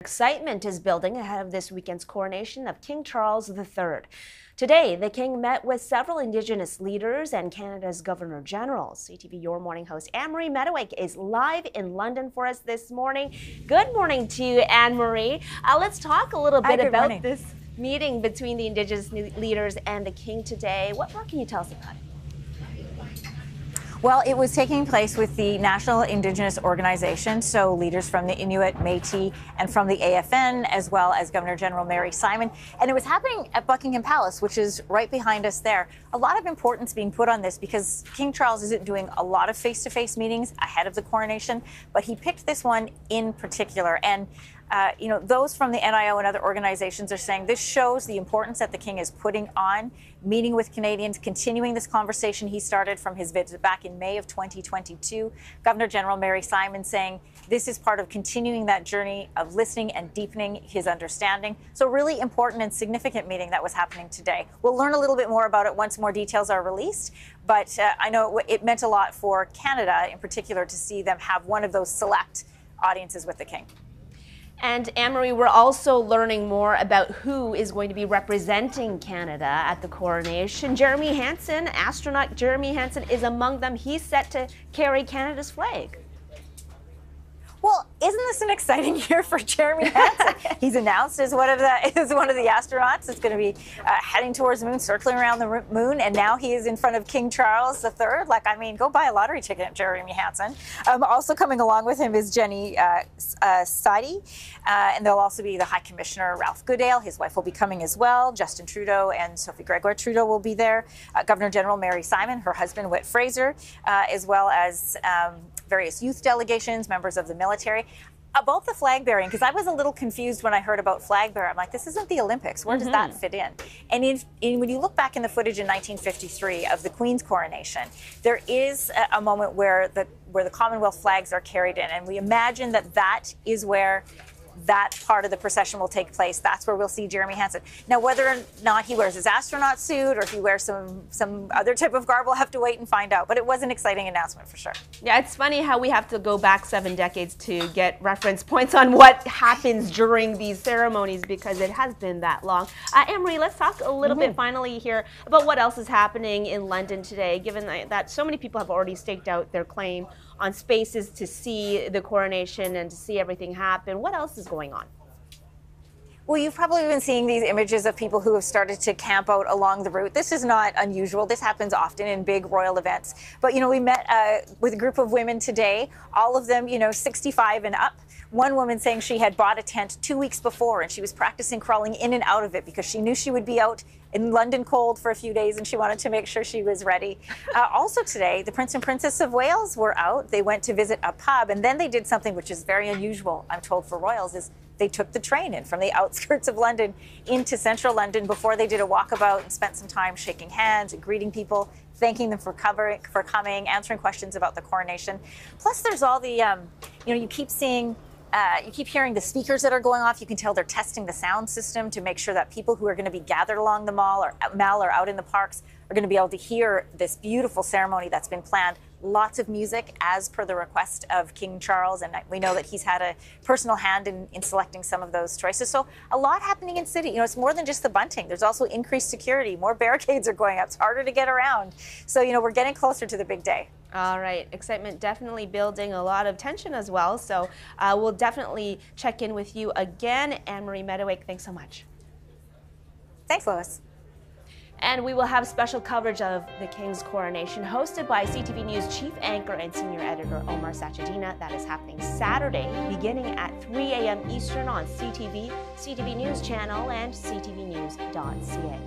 Excitement is building ahead of this weekend's coronation of King Charles III. Today, the King met with several Indigenous leaders and Canada's Governor General. CTV Your Morning host Anne-Marie Mediwake is live in London for us this morning. Good morning to you, Anne-Marie. Let's talk a little bit about this meeting between the Indigenous leaders and the King today. What more can you tell us about it? Well, it was taking place with the National Indigenous Organization, so leaders from the Inuit, Métis, and from the AFN, as well as Governor General Mary Simon. And it was happening at Buckingham Palace, which is right behind us there. A lot of importance being put on this because King Charles isn't doing a lot of face-to-face meetings ahead of the coronation, but he picked this one in particular. And those from the NIO and other organizations are saying this shows the importance that the King is putting on meeting with Canadians, continuing this conversation he started from his visit back in May of 2022. Governor General Mary Simon saying this is part of continuing that journey of listening and deepening his understanding. So really important and significant meeting that was happening today. We'll learn a little bit more about it once more details are released, but I know it meant a lot for Canada in particular to see them have one of those select audiences with the King. And Anne-Marie, we're also learning more about who is going to be representing Canada at the coronation. Jeremy Hansen, astronaut Jeremy Hansen, is among them. He's set to carry Canada's flag. Well, isn't this an exciting year for Jeremy Hansen? He's announced as one of the astronauts that's going to be heading towards the moon, circling around the moon, and now he is in front of King Charles III. Like, I mean, go buy a lottery ticket, Jeremy Hansen. Also coming along with him is Jenny Saidi, and there'll also be the High Commissioner Ralph Goodale. His wife will be coming as well. Justin Trudeau and Sophie Gregoire Trudeau will be there. Governor General Mary Simon, her husband Whit Fraser, as well as various youth delegations, members of the military. About the flag bearing, because I was a little confused when I heard about flag bearing. I'm like, this isn't the Olympics. Where does that fit in? And when you look back in the footage in 1953 of the Queen's coronation, there is a moment where the Commonwealth flags are carried in, and we imagine that is where that part of the procession will take place. That's where we'll see Jeremy Hansen. Now, whether or not he wears his astronaut suit or if he wears some other type of garb, we'll have to wait and find out. But it was an exciting announcement for sure. Yeah, it's funny how we have to go back 7 decades to get reference points on what happens during these ceremonies because it has been that long. Anne-Marie, let's talk a little bit finally here about what else is happening in London today, given that so many people have already staked out their claim on spaces to see the coronation and to see everything happen. What else is going on? Well, you've probably been seeing these images of people who have started to camp out along the route. This is not unusual. This happens often in big royal events. But, we met with a group of women today, all of them, 65 and up. One woman saying she had bought a tent 2 weeks before and she was practicing crawling in and out of it because she knew she would be out in London cold for a few days and she wanted to make sure she was ready. Also today, the Prince and Princess of Wales were out. They went to visit a pub and then they did something which is very unusual, I'm told, for royals, is they took the train in from the outskirts of London into central London before they did a walkabout and spent some time shaking hands and greeting people, thanking them for coming, answering questions about the coronation. Plus, there's all the, you keep seeing, you keep hearing the speakers that are going off. You can tell they're testing the sound system to make sure that people who are going to be gathered along the mall or out in the parks are going to be able to hear this beautiful ceremony that's been planned. Lots of music as per the request of King Charles, and we know that he's had a personal hand in selecting some of those choices. So a lot happening in city. It's more than just the bunting. There's also increased security. More barricades are going up. It's harder to get around. So, we're getting closer to the big day. All right. Excitement definitely building, a lot of tension as well. So we'll definitely check in with you again. Anne-Marie Mediwake, thanks so much. Thanks, Lois. And we will have special coverage of the King's coronation hosted by CTV News chief anchor and senior editor Omar Sachedina. That is happening Saturday beginning at 3 a.m. Eastern on CTV, CTV News channel, and ctvnews.ca.